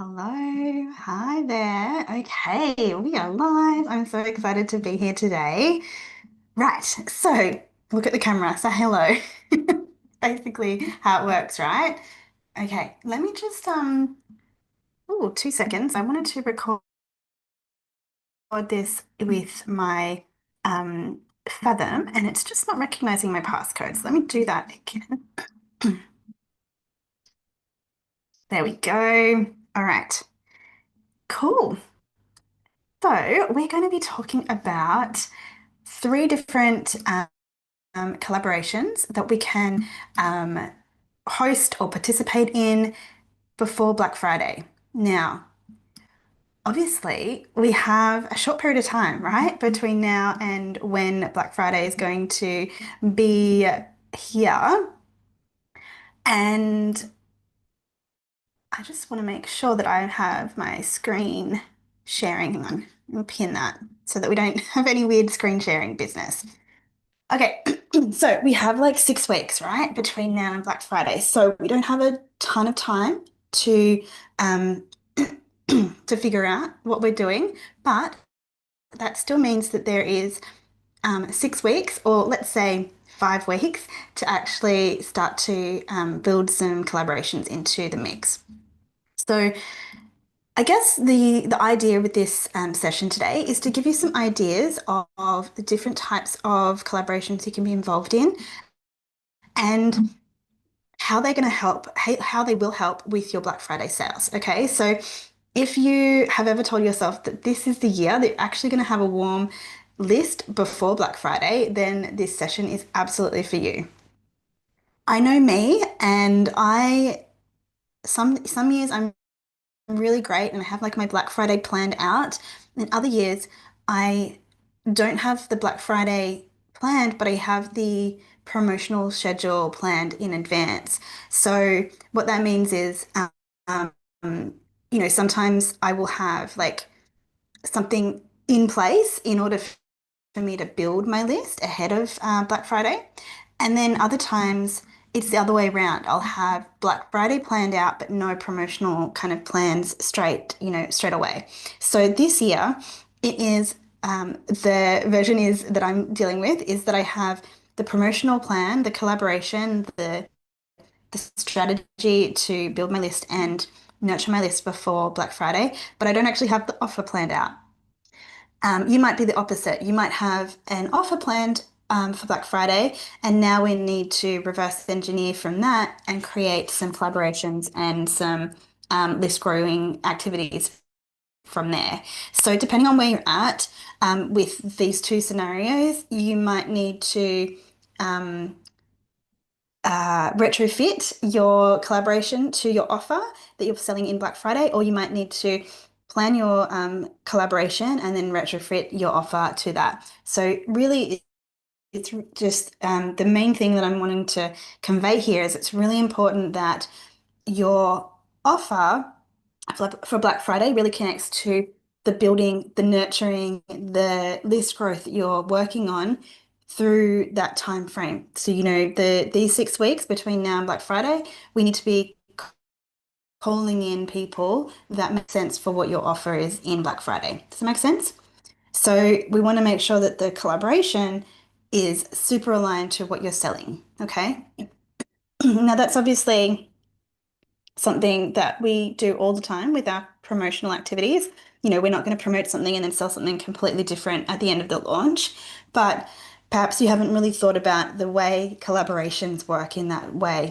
Hello, hi there. Okay, we are live. I'm so excited to be here today. Right, so look at the camera, say hello. Basically how it works, right? Okay, let me just oh, 2 seconds. I wanted to record this with my Fathom and it's just not recognizing my passcode. So let me do that again. There we go. All right, cool. So we're going to be talking about three different collaborations that we can um, host or participate in before Black Friday. Now, obviously, we have a short period of time, right, between now and when Black Friday is going to be here. And I just want to make sure that I have my screen sharing. Hang on, I'll pin that so that we don't have any weird screen sharing business. Okay, so we have like 6 weeks, right, between now and Black Friday. So we don't have a ton of time to um to figure out what we're doing, but that still means that there is 6 weeks, or let's say 5 weeks, to actually start to build some collaborations into the mix. So I guess the idea with this session today is to give you some ideas of the different types of collaborations you can be involved in and how they're going to help, how they will help with your Black Friday sales. Okay, so if you have ever told yourself that this is the year that you're actually going to have a warm list before Black Friday, then this session is absolutely for you. I know me, and I some years I'm really great and I have like my Black Friday planned out, and other years I don't have the Black Friday planned, but I have the promotional schedule planned in advance. So what that means is, sometimes I will have like something in place in order for me to build my list ahead of Black Friday. And then other times it's the other way around. I'll have Black Friday planned out, but no promotional kind of plans straight away. So this year it is the version is that I'm dealing with is that I have the promotional plan, the collaboration, the strategy to build my list and nurture my list before Black Friday, but I don't actually have the offer planned out. You might be the opposite. You might have an offer planned for Black Friday, and now we need to reverse engineer from that and create some collaborations and some list growing activities from there. So, depending on where you're at with these two scenarios, you might need to um, retrofit your collaboration to your offer that you're selling in Black Friday, or you might need to plan your collaboration and then retrofit your offer to that. So really, it's just the main thing that I'm wanting to convey here is it's really important that your offer for Black Friday really connects to the building, the nurturing, the list growth that you're working on through that time frame. So, these 6 weeks between now and Black Friday, we need to be calling in people that make sense for what your offer is in Black Friday. Does that make sense? So we want to make sure that the collaboration is super aligned to what you're selling. Okay. Now that's obviously something that we do all the time with our promotional activities. We're not going to promote something and then sell something completely different at the end of the launch, but perhaps you haven't really thought about the way collaborations work in that way.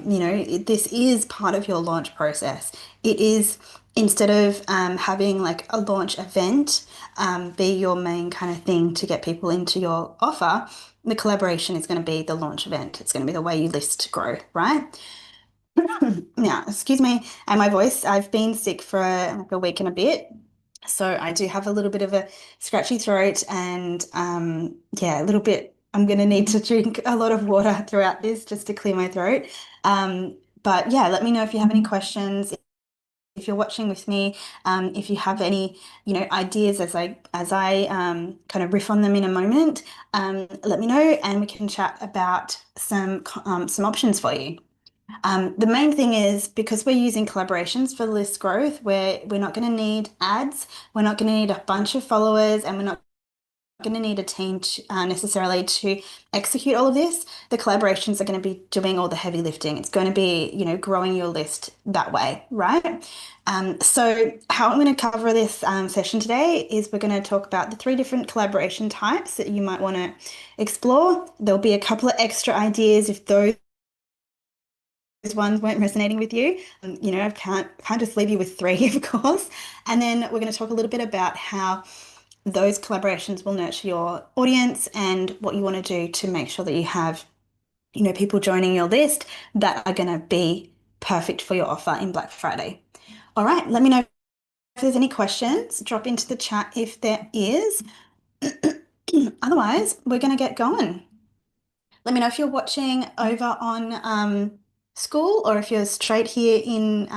This is part of your launch process. It is instead of having like a launch event be your main kind of thing to get people into your offer, the collaboration is going to be the launch event. It's going to be the way you list grow, right? Now, excuse me, and my voice. I've been sick for like a week and a bit, so I do have a little bit of a scratchy throat, and yeah, a little bit. I'm going to need to drink a lot of water throughout this just to clear my throat. But yeah, let me know if you have any questions. If you're watching with me, if you have any, ideas as I kind of riff on them in a moment, let me know, and we can chat about some options for you. The main thing is because we're using collaborations for list growth, we're not going to need ads, we're not going to need a bunch of followers, and we're not going to need a team necessarily to execute all of this. The collaborations are going to be doing all the heavy lifting. It's going to be, growing your list that way, right? So how I'm going to cover this session today is we're going to talk about the three different collaboration types that you might want to explore. There'll be a couple of extra ideas if those ones weren't resonating with you. I can't just leave you with three, of course. And then we're going to talk a little bit about how those collaborations will nurture your audience and what you want to do to make sure that you have, people joining your list that are going to be perfect for your offer in Black Friday. All right, let me know if there's any questions. Drop into the chat if there is. Otherwise, we're going to get going. Let me know if you're watching over on School or if you're straight here in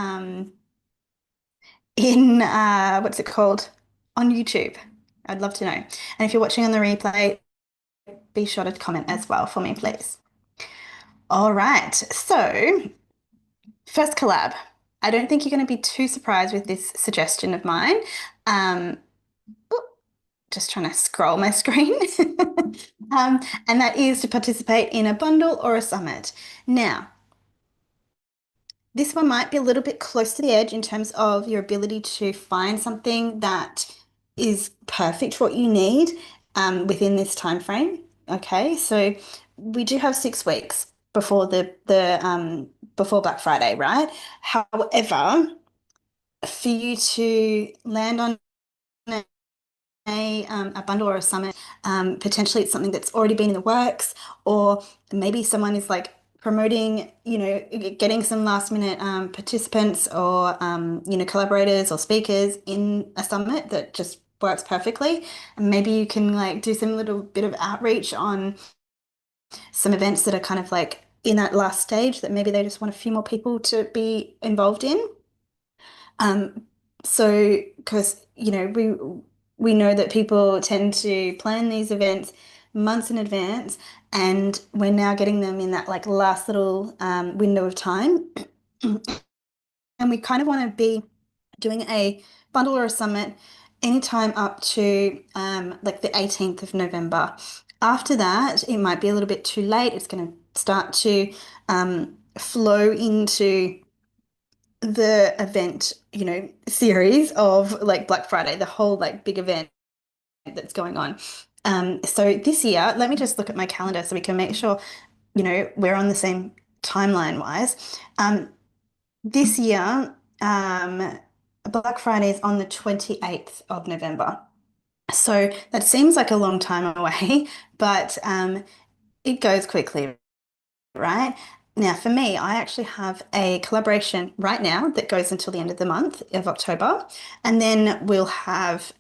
what's it called? On YouTube. I'd love to know. And if you're watching on the replay, be sure to comment as well for me, please. All right. So, first collab. I don't think you're going to be too surprised with this suggestion of mine. Um, just trying to scroll my screen. And that is to participate in a bundle or a summit. Now, this one might be a little bit close to the edge in terms of your ability to find something that is perfect for what you need within this time frame. Okay, so we do have 6 weeks before the before Black Friday, right? However, for you to land on a bundle or a summit. Potentially, it's something that's already been in the works, or maybe someone is like promoting, getting some last minute participants or collaborators or speakers in a summit that just works perfectly. And maybe you can like do some little bit of outreach on some events that are kind of like in that last stage that maybe they just want a few more people to be involved in. Um, so, because we know that people tend to plan these events months in advance, and we're now getting them in that like last little window of time, and we kind of want to be doing a bundle or a summit anytime up to like the 18th of November. After that, it might be a little bit too late. It's going to start to flow into the event, series of like Black Friday, the whole like big event that's going on. So this year, let me just look at my calendar so we can make sure, we're on the same timeline wise. This year, Black Friday is on the 28th of November. So that seems like a long time away, but it goes quickly, right? Now, for me, I actually have a collaboration right now that goes until the end of the month of October, and then we'll have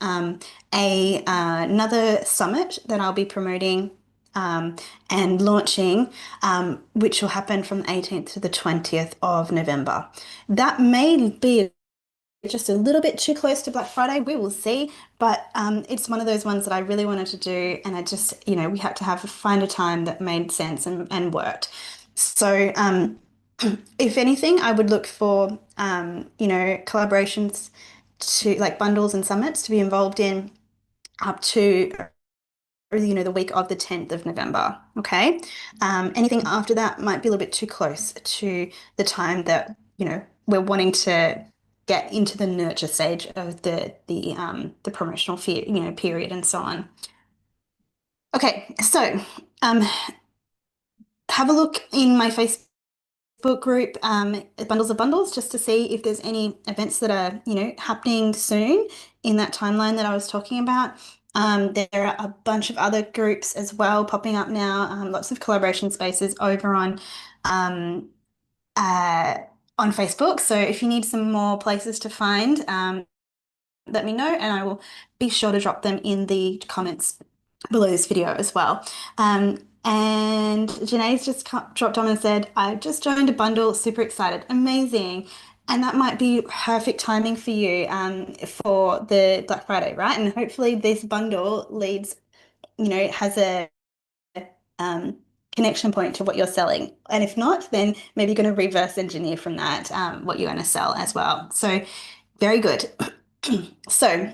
another summit that I'll be promoting and launching, which will happen from the 18th to the 20th of November. That may be just a little bit too close to Black Friday. We will see, but it's one of those ones that I really wanted to do, and I just, we had to find a time that made sense and worked. So, if anything, I would look for, collaborations to like bundles and summits to be involved in up to, the week of the 10th of November. Okay. Anything after that might be a little bit too close to the time that, we're wanting to get into the nurture stage of the promotional period and so on. Okay, so have a look in my Facebook group, Bundles of Bundles, just to see if there's any events that are, happening soon in that timeline that I was talking about. There are a bunch of other groups as well popping up now, lots of collaboration spaces over uh, on Facebook. So if you need some more places to find, let me know and I will be sure to drop them in the comments below this video as well. And Janae's just dropped on and said, I just joined a bundle, super excited. Amazing. And that might be perfect timing for you for the Black Friday, right? And hopefully this bundle leads, has a connection point to what you're selling. And if not, then maybe you're going to reverse engineer from that what you're going to sell as well. So very good. So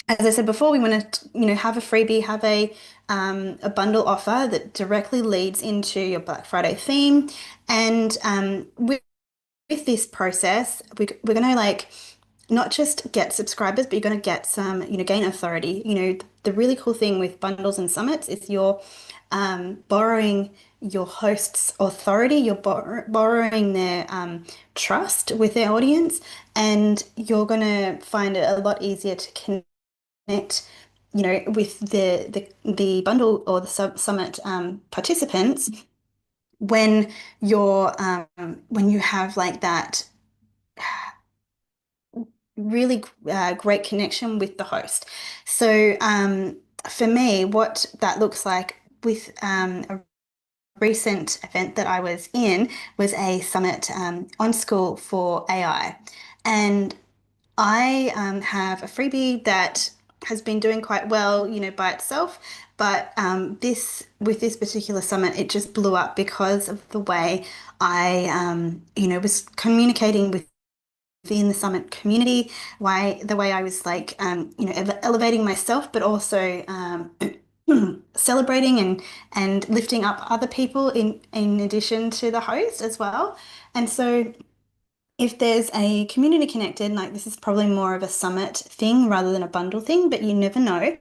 as I said before, we want to, have a freebie, have a bundle offer that directly leads into your Black Friday theme. And with this process, we're going to like not just get subscribers, but you're going to get some, gain authority. The really cool thing with bundles and summits is you're borrowing your host's authority, you're borrowing their trust with their audience, and you're going to find it a lot easier to connect, with the bundle or the summit participants when when you have like that really great connection with the host. So for me, what that looks like with a recent event that I was in was a summit on school for AI. And I have a freebie that has been doing quite well, by itself. But this with this particular summit, it just blew up because of the way I, was communicating within the summit community, why the way I was like, elevating myself, but also celebrating and lifting up other people in addition to the host as well. And so if there's a community connected, like this is probably more of a summit thing rather than a bundle thing, but you never know.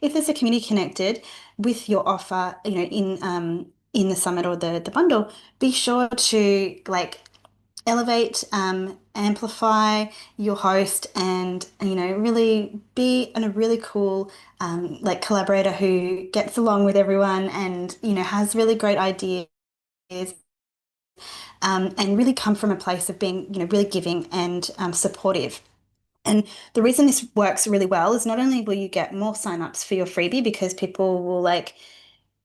If there's a community connected with your offer, in the summit or the bundle, be sure to like elevate, amplify your host and, really be a really cool like collaborator who gets along with everyone and, has really great ideas and really come from a place of being, really giving and supportive. And the reason this works really well is not only will you get more signups for your freebie because people will like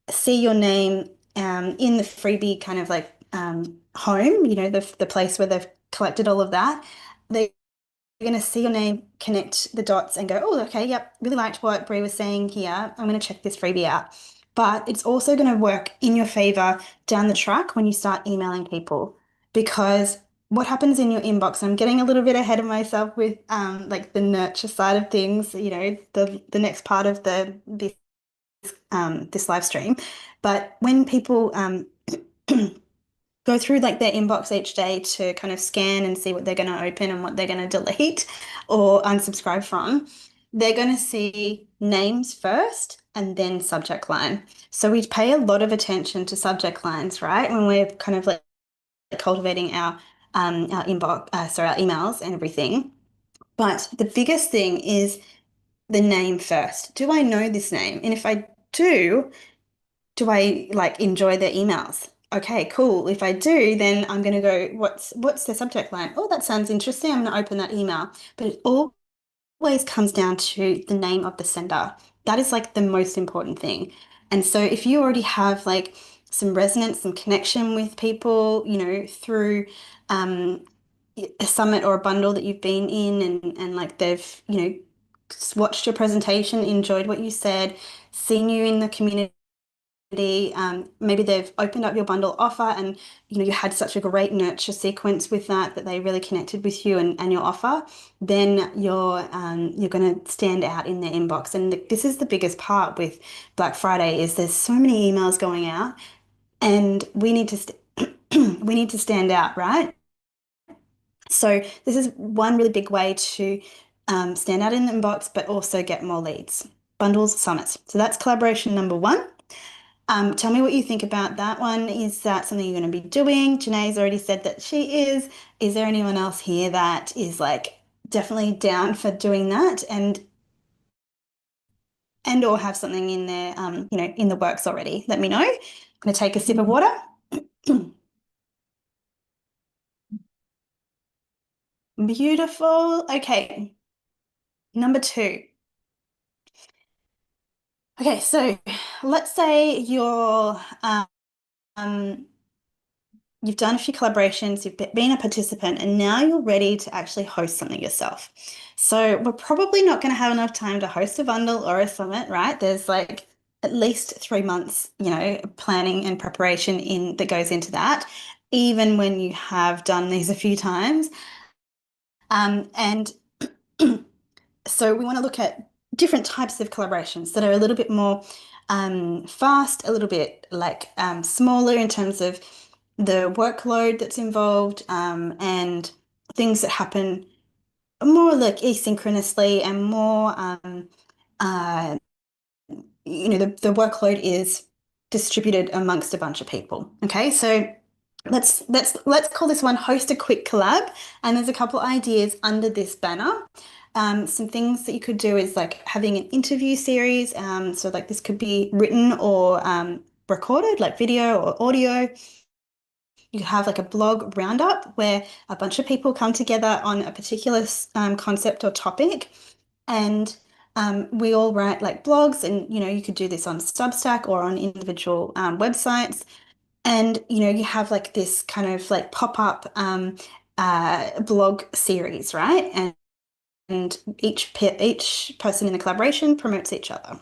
see your name in the freebie kind of like home, the place where they've collected all of that. They're going to see your name, connect the dots, and go, oh, okay, yep, really liked what Brie was saying here. I'm going to check this freebie out. But it's also going to work in your favor down the track when you start emailing people because what happens in your inbox, I'm getting a little bit ahead of myself with like the nurture side of things, the next part of this live stream. But when people go through like their inbox each day to kind of scan and see what they're going to open and what they're going to delete or unsubscribe from, they're going to see names first and then subject line. So we pay a lot of attention to subject lines, right? When we're kind of like cultivating our inbox, sorry, our emails and everything. But the biggest thing is the name first. Do I know this name? And if I do I like enjoy their emails? Okay, cool. If I do, then I'm going to go, what's the subject line? Oh, that sounds interesting. I'm going to open that email. But it always comes down to the name of the sender. That is like the most important thing. And so if you already have like some resonance, some connection with people, through um, a summit or a bundle that you've been in and like they've, watched your presentation, enjoyed what you said, seen you in the community, maybe they've opened up your bundle offer and you had such a great nurture sequence with that they really connected with you and your offer, then you're going to stand out in their inbox. And this is the biggest part with Black Friday is there's so many emails going out and we need to we need to stand out, right? So this is one really big way to stand out in the inbox, but also get more leads. Bundles, summits. So that's collaboration number one. Tell me what you think about that one. Is that something you're going to be doing? Janae's already said that she is. Is there anyone else here that is like definitely down for doing that and or have something in there, in the works already? Let me know. I'm going to take a sip of water. Beautiful. Okay, number two. Okay, so let's say um, you've done a few collaborations, you've been a participant, and now you're ready to actually host something yourself. So we're probably not going to have enough time to host a bundle or a summit, right? There's like at least 3 months, planning and preparation in that goes into that, even when you have done these a few times. And so we want to look at different types of collaborations that are a little bit more fast, a little bit like smaller in terms of the workload that's involved, and things that happen more like asynchronously and more uh, the workload is distributed amongst a bunch of people. Okay, so let's call this one host a quick collab. And there's a couple ideas under this banner. Some things that you could do is like having an interview series. So like this could be written or recorded, like video or audio. You could have like a blog roundup where a bunch of people come together on a particular concept or topic, and we all write like blogs, and you could do this on Substack or on individual websites. And you have like this kind of like pop-up blog series, right? And each person in the collaboration promotes each other.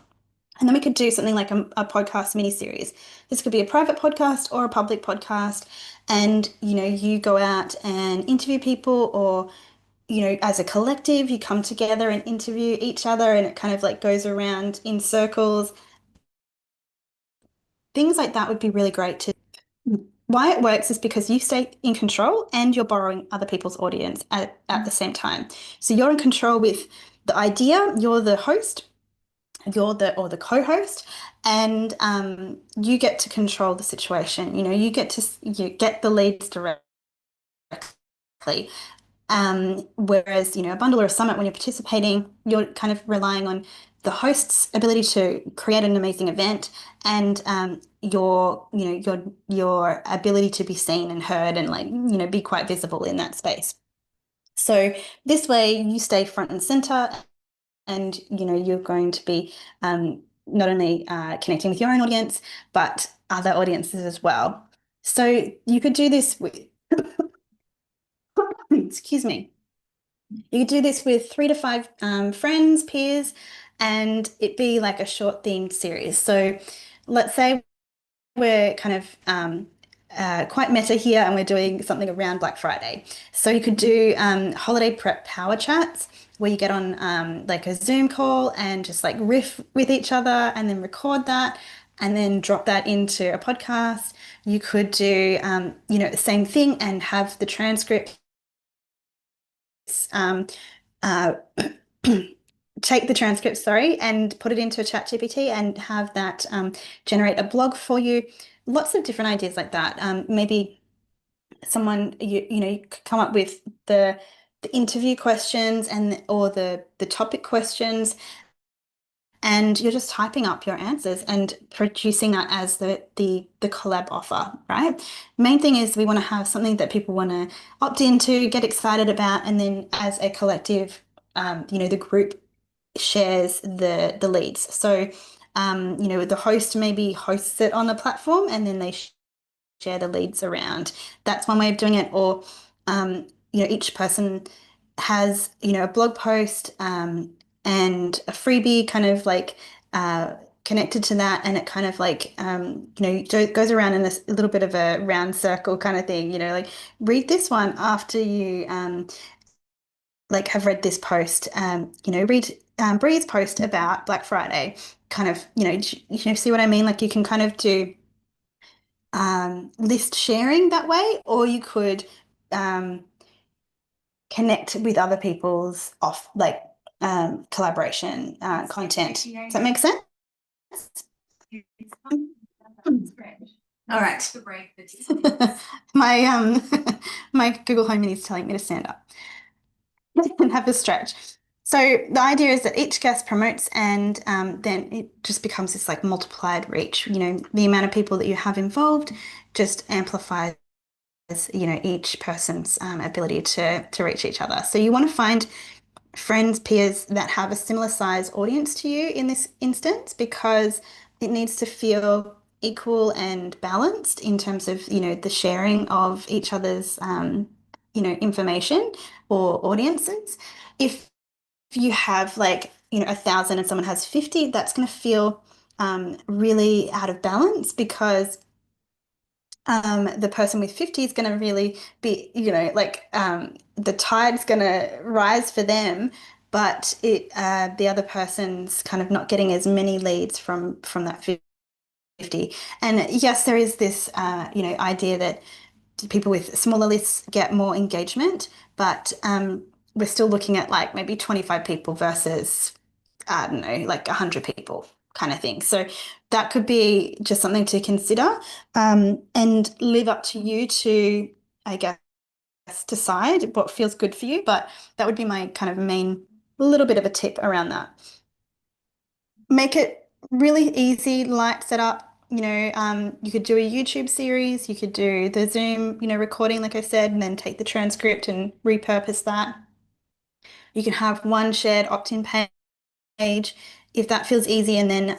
And then we could do something like a podcast mini series. This could be a private podcast or a public podcast. And, you go out and interview people, or, as a collective, you come together and interview each other, and it kind of like goes around in circles. Things like that would be really great to. Why it works is because you stay in control and you're borrowing other people's audience at the same time. So you're in control with the idea, you're the host, or the co-host, and you get to control the situation. You get the leads directly. Whereas, a bundle or a summit, when you're participating, you're kind of relying on the host's ability to create an amazing event, and your ability to be seen and heard, and like, be quite visible in that space. So this way you stay front and center, and you're going to be not only connecting with your own audience, but other audiences as well. So you could do this with, excuse me, you could do this with 3 to 5 friends, peers, and it be like a short themed series. So let's say we're kind of quite meta here, and we're doing something around Black Friday. So you could do holiday prep power chats where you get on like a Zoom call and just like riff with each other, and then record that and then drop that into a podcast. You could do the same thing and have the transcript um, uh, take the transcript, sorry, and put it into a chat GPT and have that generate a blog for you. Lots of different ideas like that. Maybe someone you could come up with the interview questions or the topic questions, and you're just typing up your answers and producing that as the collab offer, right? Main thing is we want to have something that people want to opt into, get excited about, and then as a collective, the group shares the leads. So, the host maybe hosts it on the platform, and then they share the leads around. That's one way of doing it. Or, each person has, a blog post and a freebie kind of like connected to that, and it kind of like goes around in this a little bit of a round circle kind of thing. Like read this one after you like have read this post. Read Bree's post about Black Friday. Kind of, see what I mean? Like you can kind of do list sharing that way, or you could um, connect with other people's off like collaboration content. Does that make sense? All right. My my Google Home Mini is telling me to stand up and have a stretch. So the idea is that each guest promotes, and then it just becomes this like multiplied reach. The amount of people that you have involved just amplifies each person's ability to reach each other. So you want to find friends, peers that have a similar size audience to you in this instance, because it needs to feel equal and balanced in terms of the sharing of each other's information or audiences. If you have like 1,000 and someone has 50, that's going to feel really out of balance because the person with 50 is going to really be, like the tide's going to rise for them, but the other person's kind of not getting as many leads from that 50. And yes, there is this, idea that people with smaller lists get more engagement, but we're still looking at like maybe 25 people versus, I don't know, like 100 people kind of thing. So that could be just something to consider and leave up to you to, I guess, decide what feels good for you. But that would be my kind of main little bit of a tip around that. Make it really easy, light setup. You could do a YouTube series, you could do the Zoom, recording, like I said, and then take the transcript and repurpose that. You can have one shared opt-in page if that feels easy. And then,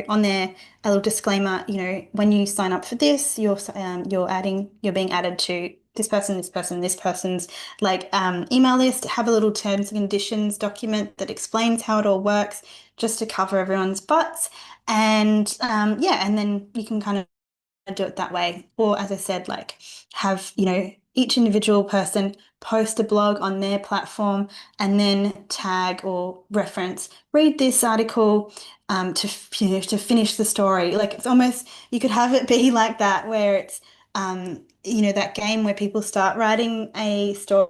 on there, a little disclaimer, when you sign up for this, you're being added to this person's like email list. Have a little terms and conditions document that explains how it all works, just to cover everyone's butts. And yeah, and then you can kind of do it that way. Or as I said, like have, each individual person post a blog on their platform and then tag or reference, read this article to finish the story. Like it's almost, you could have it be like that where it's, that game where people start writing a story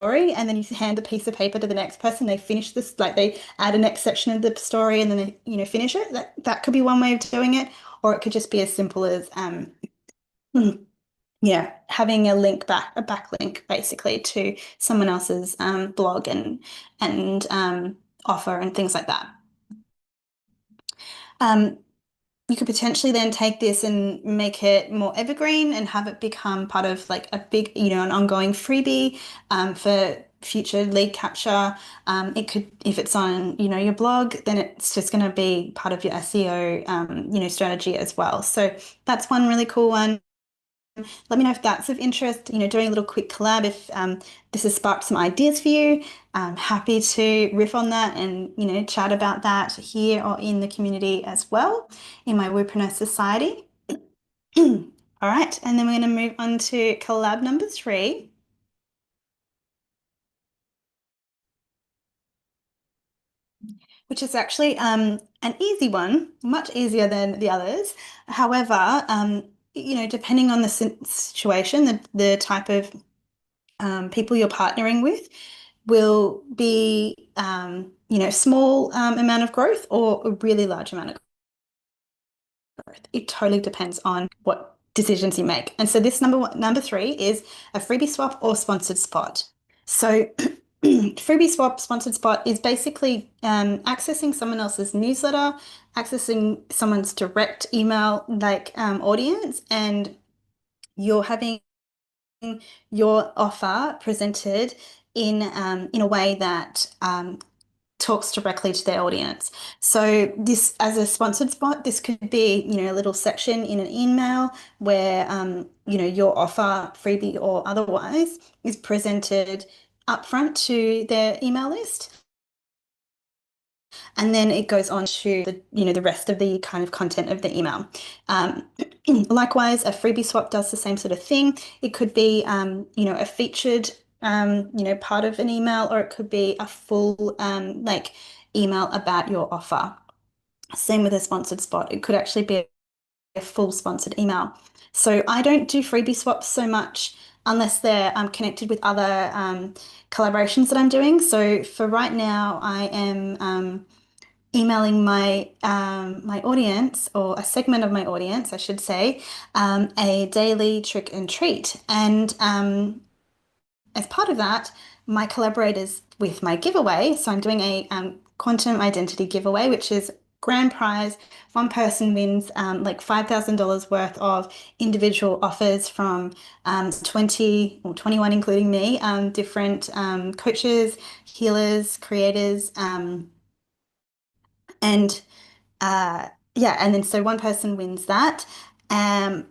and then you hand a piece of paper to the next person, they finish this, like they add a next section of the story and then they, finish it. That could be one way of doing it. Or it could just be as simple as yeah, having a backlink basically to someone else's blog and offer and things like that. Um, you could potentially then take this and make it more evergreen and have it become part of like a big, an ongoing freebie for future lead capture. It could, if it's on, your blog, then it's just going to be part of your SEO, strategy as well. So that's one really cool one. Let me know if that's of interest, doing a little quick collab if this has sparked some ideas for you. I'm happy to riff on that and, chat about that here or in the community as well in my Woopreneur Society. All right, and then we're going to move on to collab number 3, which is actually an easy one, much easier than the others. However, depending on the situation, the type of people you're partnering with will be, small amount of growth or a really large amount of growth. It totally depends on what decisions you make. And so this number 3 is a freebie swap or sponsored spot. So freebie swap, sponsored spot is basically accessing someone else's newsletter, accessing someone's direct email like audience, and you're having your offer presented in a way that talks directly to their audience. So this, as a sponsored spot, this could be, a little section in an email where, your offer, freebie or otherwise, is presented upfront to their email list. And then it goes on to the rest of the kind of content of the email. Um, Likewise, a freebie swap does the same sort of thing. It could be, a featured, part of an email, or it could be a full, like email about your offer. Same with a sponsored spot. It could actually be a full sponsored email. So I don't do freebie swaps so much unless they're connected with other collaborations that I'm doing. So for right now, I am emailing my audience, or a segment of my audience, I should say, a daily trick and treat. And as part of that, my collaborators with my giveaway. So I'm doing a quantum identity giveaway, which is grand prize. One person wins like $5,000 worth of individual offers from 20 or 21, including me, different coaches, healers, creators, and yeah, and then so one person wins that. Um,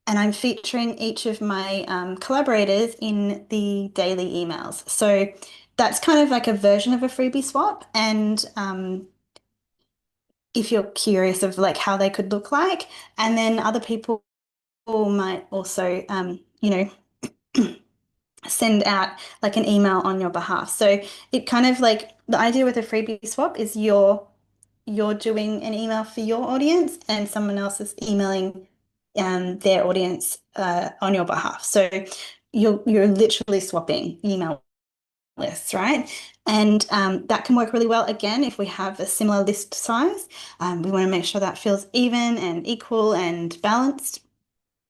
and I'm featuring each of my collaborators in the daily emails. So that's kind of like a version of a freebie swap. And if you're curious of like how they could look like. And then other people might also, send out like an email on your behalf. So it kind of like the idea with a freebie swap is you're doing an email for your audience and someone else is emailing their audience on your behalf. So you're literally swapping email lists, right? And that can work really well again if we have a similar list size. We want to make sure that feels even and equal and balanced.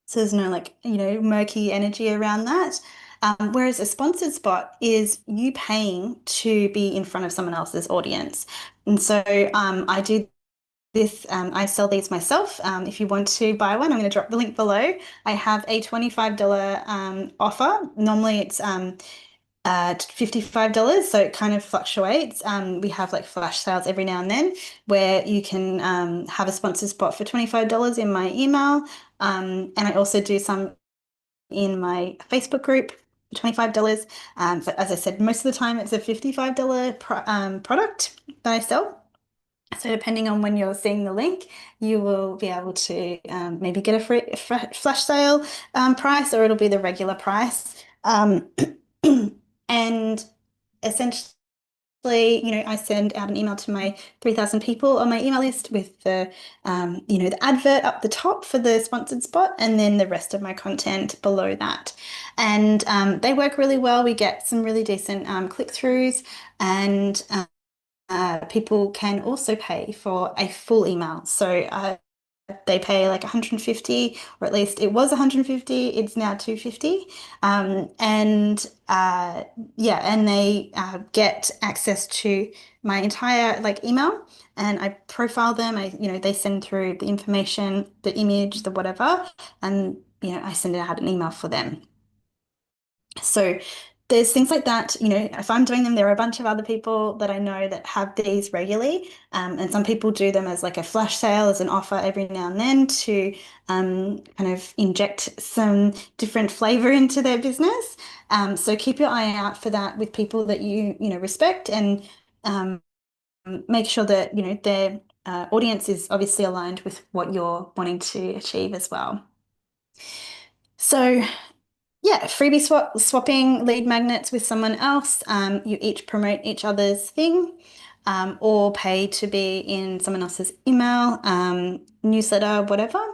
So there's no like, murky energy around that. Whereas a sponsored spot is you paying to be in front of someone else's audience. And so I do this, I sell these myself. If you want to buy one, I'm going to drop the link below. I have a $25 offer. Normally it's $55, so it kind of fluctuates. We have like flash sales every now and then where you can have a sponsored spot for $25 in my email. And I also do some in my Facebook group for $25. But as I said, most of the time it's a $55 product that I sell. So depending on when you're seeing the link, you will be able to maybe get a free flash sale price, or it'll be the regular price. And essentially, I send out an email to my 3,000 people on my email list with the advert up the top for the sponsored spot, and then the rest of my content below that. And they work really well. We get some really decent click-throughs, and people can also pay for a full email. So they pay like 150, or at least it was 150, it's now 250. And yeah, and they get access to my entire like email, and I profile them. They send through the information, the image, the whatever, and I send out an email for them. So there's things like that. If I'm doing them, there are a bunch of other people that I know that have these regularly. And some people do them as like a flash sale, as an offer every now and then to kind of inject some different flavor into their business. So keep your eye out for that with people that respect, and um, make sure that, their audience is obviously aligned with what you're wanting to achieve as well. So yeah, swapping lead magnets with someone else. You each promote each other's thing, or pay to be in someone else's email, newsletter, whatever.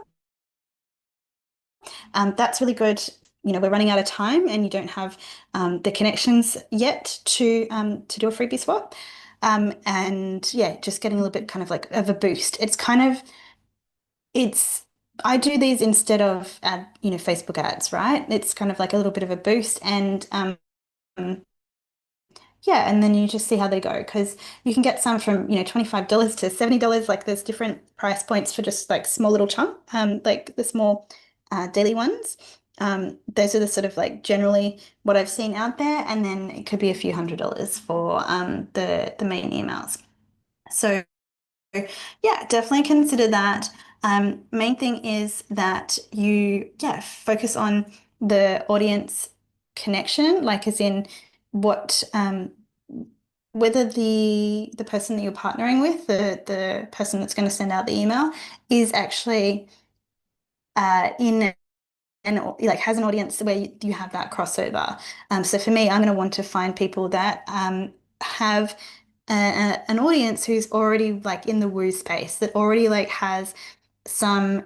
That's really good. We're running out of time, and you don't have the connections yet to do a freebie swap. And yeah, just getting a little bit kind of like of a boost. It's I do these instead of Facebook ads, right? It's kind of like a little bit of a boost, and yeah, and then you just see how they go, because you can get some from, $25 to $70. Like there's different price points for just like small little chunk, like the small daily ones. Those are the sort of like generally what I've seen out there, and then it could be a few $100s for the main emails. So yeah, definitely consider that. Main thing is that you, yeah, focus on the audience connection, like as in what whether the person that you're partnering with, the person that's going to send out the email, is actually in and like has an audience where you have that crossover. So for me, I'm going to want to find people that have an audience who's already like in the woo space, that already like has some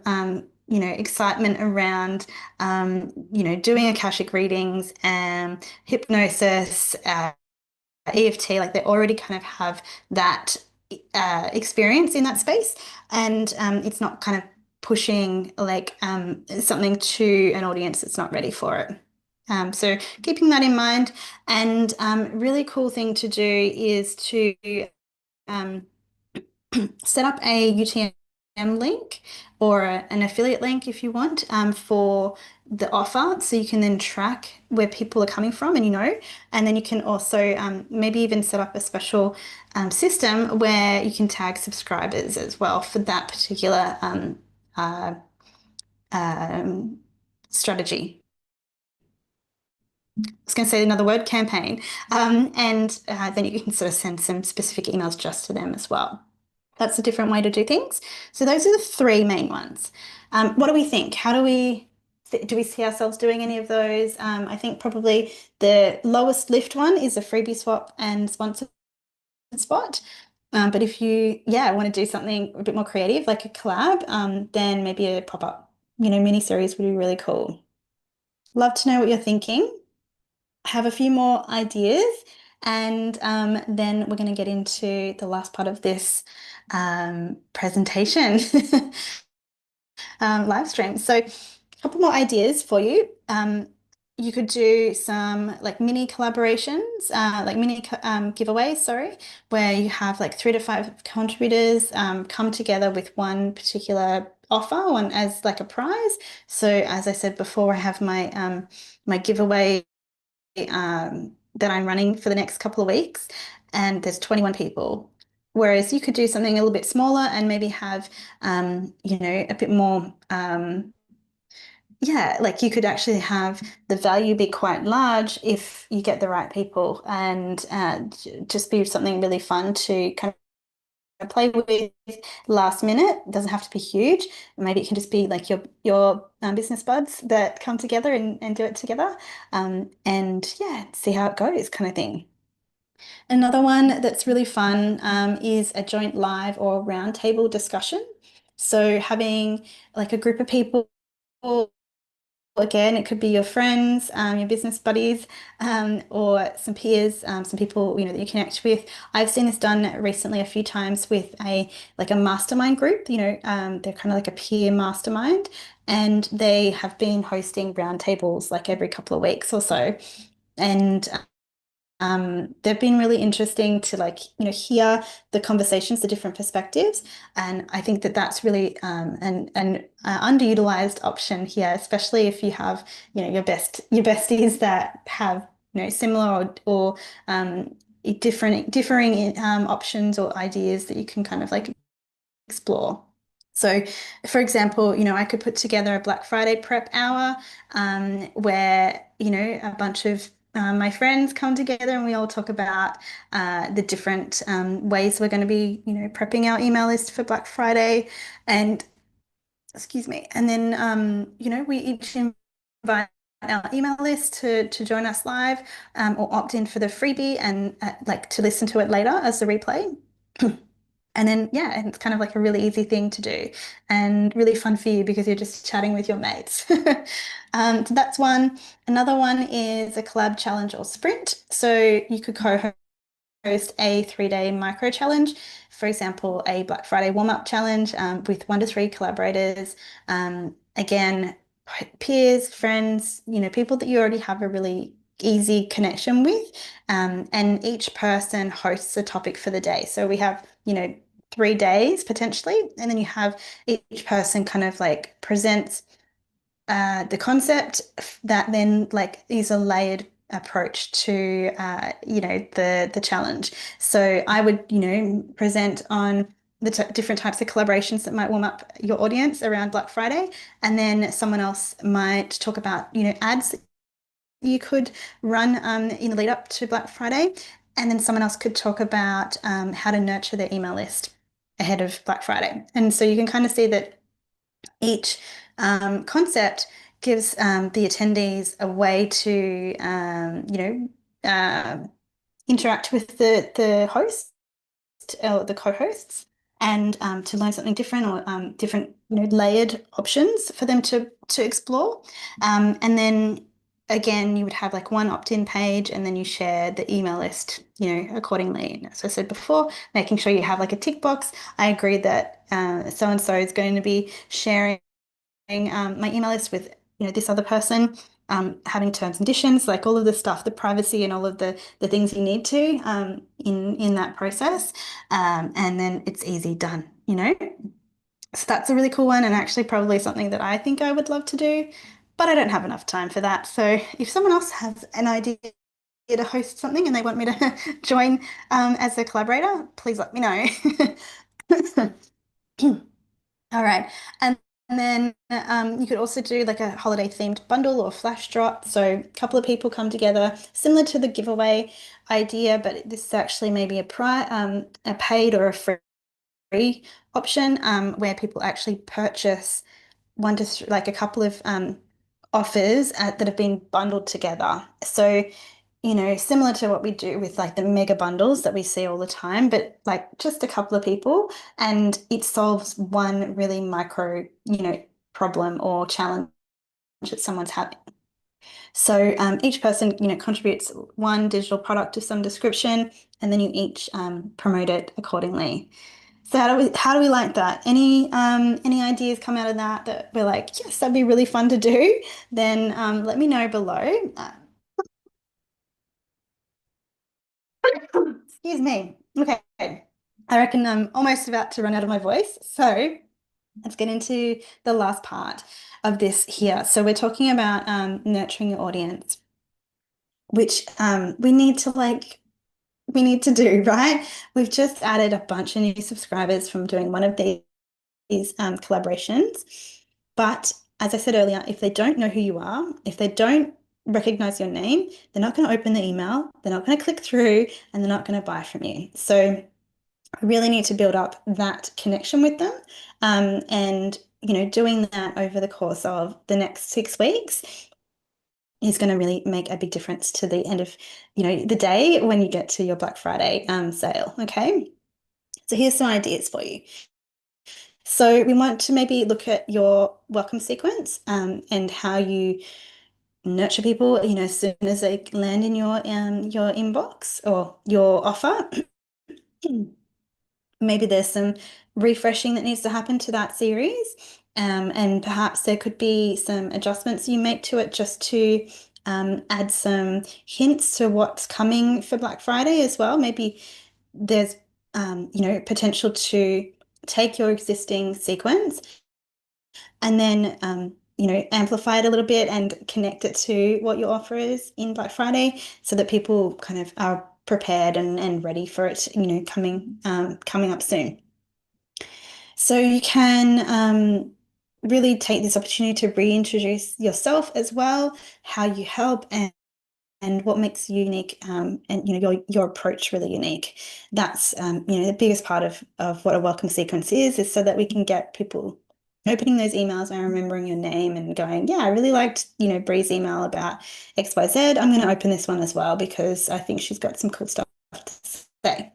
excitement around doing Akashic readings and hypnosis, EFT, like they already kind of have that experience in that space, and it's not kind of pushing like something to an audience that's not ready for it. So keeping that in mind, and really cool thing to do is to um, set up a UTM link, or an affiliate link if you want, for the offer, so you can then track where people are coming from, and then you can also maybe even set up a special system where you can tag subscribers as well for that particular uh, um, strategy. I was going to say another word, campaign. And then you can sort of send some specific emails just to them as well. That's a different way to do things. So those are the three main ones. What do we think? How do we see ourselves doing any of those? I think probably the lowest lift one is a freebie swap and sponsored spot. But if you, yeah, want to do something a bit more creative, like a collab, then maybe a pop-up, mini series would be really cool. Love to know what you're thinking. Have a few more ideas, and then we're going to get into the last part of this presentation. Live stream. So, a couple more ideas for you. You could do some like mini collaborations, like mini giveaways, sorry, where you have like 3 to 5 contributors come together with one particular offer, one as like a prize. So, as I said before, I have my giveaway that I'm running for the next couple of weeks, and there's 21 people. Whereas you could do something a little bit smaller and maybe have, a bit more, yeah, like you could actually have the value be quite large if you get the right people and just be something really fun to kind of play with last minute. It doesn't have to be huge. Maybe it can just be like your business buds that come together and do it together. And yeah, see how it goes kind of thing. Another one that's really fun is a joint live or roundtable discussion. So having like a group of people, again, it could be your friends, your business buddies, or some peers, some people that you connect with. I've seen this done recently a few times with a mastermind group. They're kind of like a peer mastermind, and they have been hosting roundtables like every couple of weeks or so. And they've been really interesting to hear the conversations, the different perspectives, and I think that that's really an underutilized option here, especially if you have your besties that have similar or differing options or ideas that you can kind of like explore. So, for example, I could put together a Black Friday prep hour where, a bunch of my friends come together and we all talk about the different ways we're going to be, prepping our email list for Black Friday. And, excuse me, and then, we each invite our email list to join us live or opt in for the freebie and like to listen to it later as a replay. And then, yeah, and it's kind of like a really easy thing to do and really fun for you because you're just chatting with your mates. So that's one. Another one is a collab challenge or sprint. So you could co-host a 3-day micro challenge, for example, a Black Friday warm-up challenge with 1 to 3 collaborators. Again, peers, friends, people that you already have a really easy connection with. And each person hosts a topic for the day. So we have, 3 days potentially, and then you have each person kind of like presents the concept that then like is a layered approach to the challenge. So I would present on the different types of collaborations that might warm up your audience around Black Friday, and then someone else might talk about ads that you could run in the lead up to Black Friday, and then someone else could talk about how to nurture their email list ahead of Black Friday. And so you can kind of see that each concept gives the attendees a way to, interact with the host or the co-hosts and to learn something different or different, layered options for them to explore. And then again, you would have like one opt-in page and then you share the email list, accordingly. And as I said before, making sure you have like a tick box. I agree that so-and-so is going to be sharing my email list with this other person, having terms and conditions, like all of the stuff, the privacy and all of the things you need to in that process, and then it's easy done. So that's a really cool one, and actually probably something that I think I would love to do, but I don't have enough time for that. So if someone else has an idea to host something and they want me to join as a collaborator, please let me know. All right. And then you could also do like a holiday themed bundle or flash drop. So a couple of people come together, similar to the giveaway idea, but this is actually maybe a paid or a free free option where people actually purchase one to like a couple of offers that have been bundled together. So, similar to what we do with like the mega bundles that we see all the time, but like just a couple of people, and it solves one really micro, problem or challenge that someone's having. So each person, contributes one digital product of some description, and then you each promote it accordingly. So how do we like that? Any ideas come out of that we're like, yes, that'd be really fun to do? Then let me know below. Excuse me. Okay. I reckon I'm almost about to run out of my voice. So let's get into the last part of this here. So we're talking about nurturing your audience, which we need to do, right? We've just added a bunch of new subscribers from doing one of these collaborations. But as I said earlier, if they don't know who you are, if they don't recognize your name, they're not going to open the email, they're not going to click through, and they're not going to buy from you. So I really need to build up that connection with them. And doing that over the course of the next 6 weeks is going to really make a big difference to the end of, the day when you get to your Black Friday sale. Okay. So here's some ideas for you. So we want to maybe look at your welcome sequence and how you nurture people, as soon as they land in your inbox or your offer. Maybe there's some refreshing that needs to happen to that series. And perhaps there could be some adjustments you make to it just to add some hints to what's coming for Black Friday as well. Maybe there's potential to take your existing sequence and then amplify it a little bit and connect it to what your offer is in Black Friday so that people kind of are prepared and ready for it, coming up soon. So you can really take this opportunity to reintroduce yourself as well, how you help and what makes you unique, and your approach really unique. That's the biggest part of what a welcome sequence is so that we can get people opening those emails and remembering your name and going, yeah, I really liked Bree's email about XYZ. I'm going to open this one as well because I think she's got some cool stuff to say.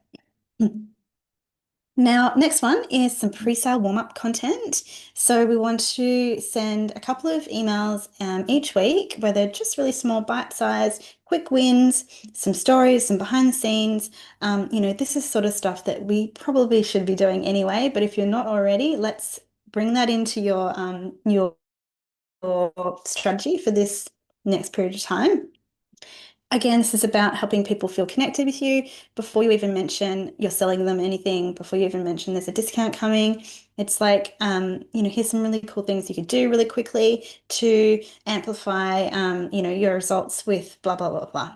Now, next one is some pre-sale warm-up content. So we want to send a couple of emails each week where they're just really small bite-size, quick wins, some stories, some behind the scenes. This is sort of stuff that we probably should be doing anyway, but if you're not already, let's bring that into your strategy for this next period of time. Again, this is about helping people feel connected with you before you even mention you're selling them anything, before you even mention there's a discount coming. It's like, here's some really cool things you could do really quickly to amplify, your results with blah, blah, blah, blah.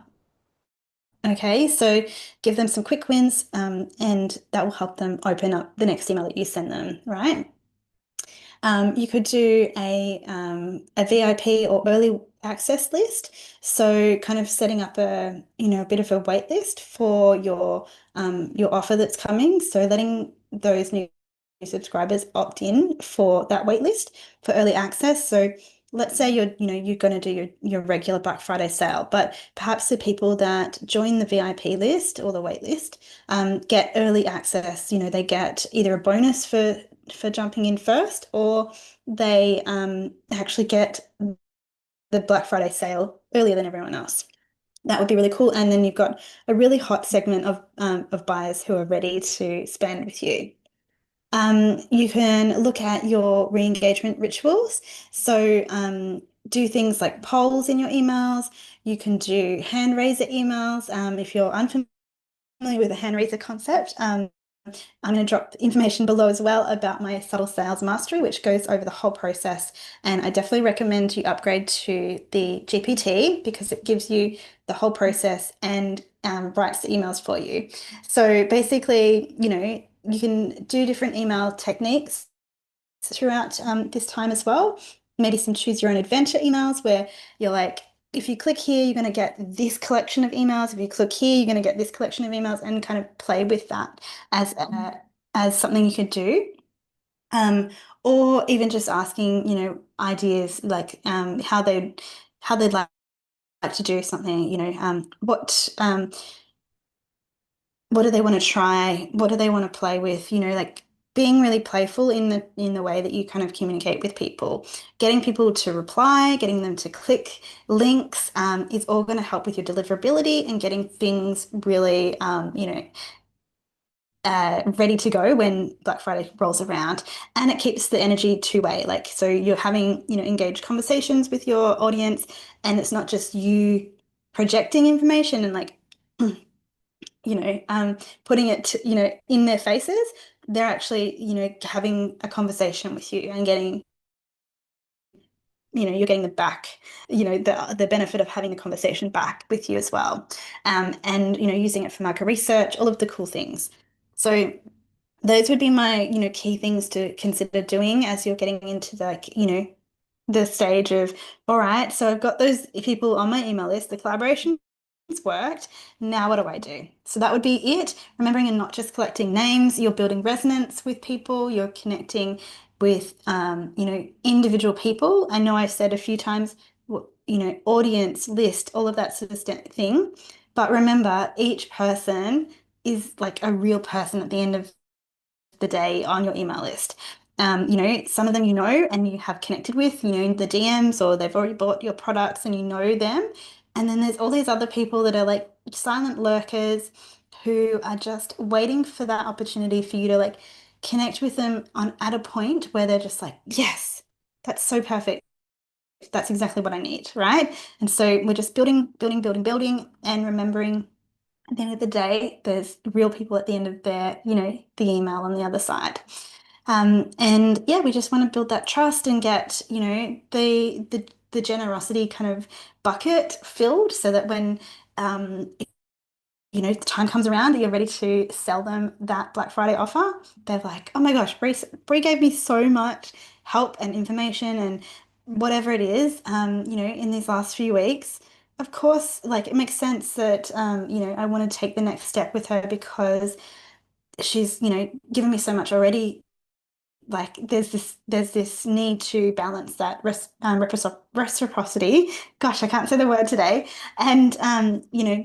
Okay, so give them some quick wins, and that will help them open up the next email that you send them, right? You could do a VIP or early access list. So kind of setting up a bit of a wait list for your offer that's coming. So letting those new subscribers opt in for that wait list for early access. So let's say you're going to do your regular Black Friday sale, but perhaps the people that join the VIP list or the wait list get early access. They get either a bonus for jumping in first, or they actually get the Black Friday sale earlier than everyone else. That would be really cool. And then you've got a really hot segment of buyers who are ready to spend with you. You can look at your re-engagement rituals. So do things like polls in your emails. You can do hand raiser emails. If you're unfamiliar with the hand raiser concept, I'm going to drop information below as well about my subtle sales mastery, which goes over the whole process. And I definitely recommend you upgrade to the GPT because it gives you the whole process and writes the emails for you. So basically, you can do different email techniques throughout this time as well. Maybe some choose your own adventure emails where you're like, if you click here, you're going to get this collection of emails. If you click here, you're going to get this collection of emails and kind of play with that as as something you could do. Um, or even just asking, ideas like how they'd like to do something, what do they want to try? What do they want to play with? Like being really playful in the way that you kind of communicate with people, getting people to reply, getting them to click links, is all going to help with your deliverability and getting things really, ready to go when Black Friday rolls around. And it keeps the energy two-way. Like, so you're having, engaged conversations with your audience, and it's not just you projecting information and like, putting it, in their faces. They're actually, having a conversation with you and getting, you're getting the back, the benefit of having the conversation back with you as well. And, using it for market research, all of the cool things. So those would be my, key things to consider doing as you're getting into like, the stage of, all right, so I've got those people on my email list, the collaborations worked. Now what do I do? So that would be it. Remembering and not just collecting names, you're building resonance with people, you're connecting with, individual people. I know I've said a few times, audience list, all of that sort of thing. But remember, each person is like a real person at the end of the day on your email list. Some of them and you have connected with, in the DMs, or they've already bought your products and you know them. And then there's all these other people that are like silent lurkers who are just waiting for that opportunity for you to like connect with them on at a point where they're just like, yes, that's so perfect. That's exactly what I need, right? And so we're just building, building, building, building, and remembering at the end of the day, there's real people at the end of the email on the other side. And yeah, we just want to build that trust and get, the generosity kind of bucket filled so that when, um, the time comes around that you're ready to sell them that Black Friday offer, they're like, oh my gosh, Bree gave me so much help and information and whatever it is, in these last few weeks. Of course, like it makes sense that, I want to take the next step with her because she's, given me so much already. Like there's this need to balance that reciprocity. Gosh, I can't say the word today, and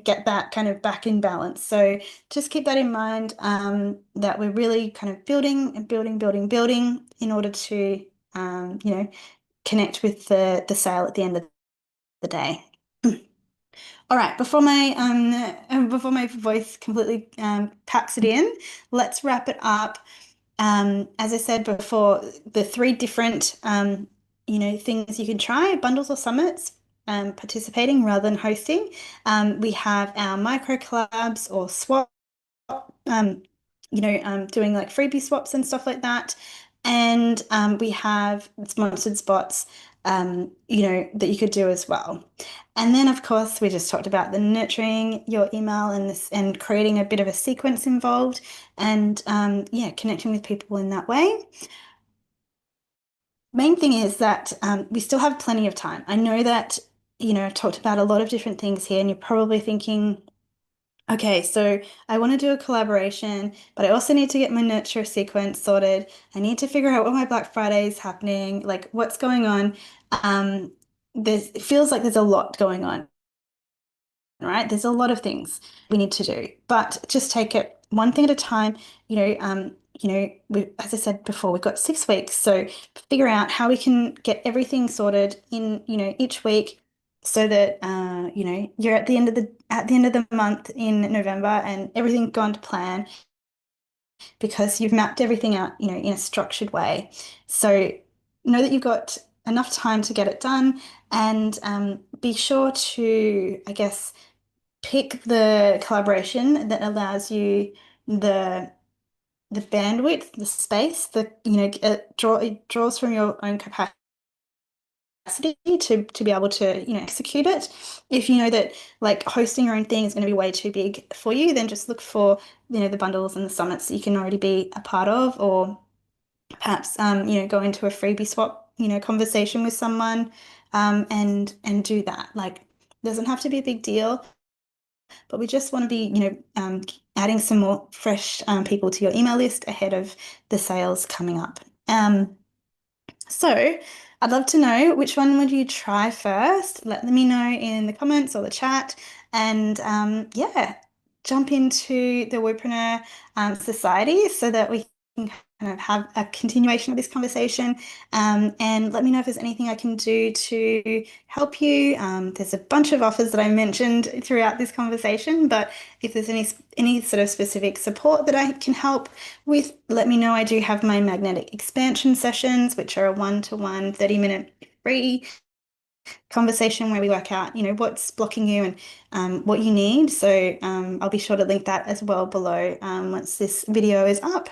get that kind of back in balance. So just keep that in mind, that we're really kind of building and building, building, building in order to connect with the sale at the end of the day. All right, before my voice completely packs it in, let's wrap it up. As I said before, the three different, things you can try, bundles or summits, participating rather than hosting. We have our micro collabs or swap, doing like freebie swaps and stuff like that. And we have sponsored spots, that you could do as well. And then, of course, we just talked about the nurturing your email and this and creating a bit of a sequence involved and yeah, connecting with people in that way. Main thing is that we still have plenty of time. I know that, I've talked about a lot of different things here, and you're probably thinking, okay, so I want to do a collaboration, but I also need to get my nurture sequence sorted. I need to figure out what my Black Friday is happening, like what's going on. It feels like there's a lot going on, right? There's a lot of things we need to do, but just take it one thing at a time. As I said before, we've got 6 weeks, so figure out how we can get everything sorted in, each week, so that you're at the end of the month in November and everything's gone to plan because you've mapped everything out, in a structured way. So know that you've got enough time to get it done, and be sure to, I guess, pick the collaboration that allows you the the bandwidth, the space, it draws from your own capacity to be able to, execute it. If you know that like hosting your own thing is going to be way too big for you, then just look for, the bundles and the summits that you can already be a part of, or perhaps go into a freebie swap, conversation with someone, and do that. Like, doesn't have to be a big deal. but we just want to be, adding some more fresh people to your email list ahead of the sales coming up. So I'd love to know which one would you try first? Let me know in the comments or the chat. And yeah, jump into the Wopreneur Society so that we can kind of have a continuation of this conversation. And let me know if there's anything I can do to help you. There's a bunch of offers that I mentioned throughout this conversation, but if there's any sort of specific support that I can help with, let me know. I do have my magnetic expansion sessions, which are a one-to-one 30-minute free conversation where we work out, what's blocking you and what you need. So I'll be sure to link that as well below once this video is up.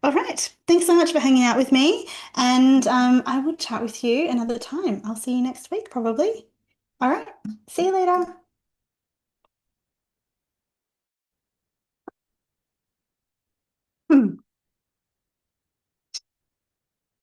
All right. Thanks so much for hanging out with me. And I will chat with you another time. I'll see you next week, probably. All right. See you later. Hmm.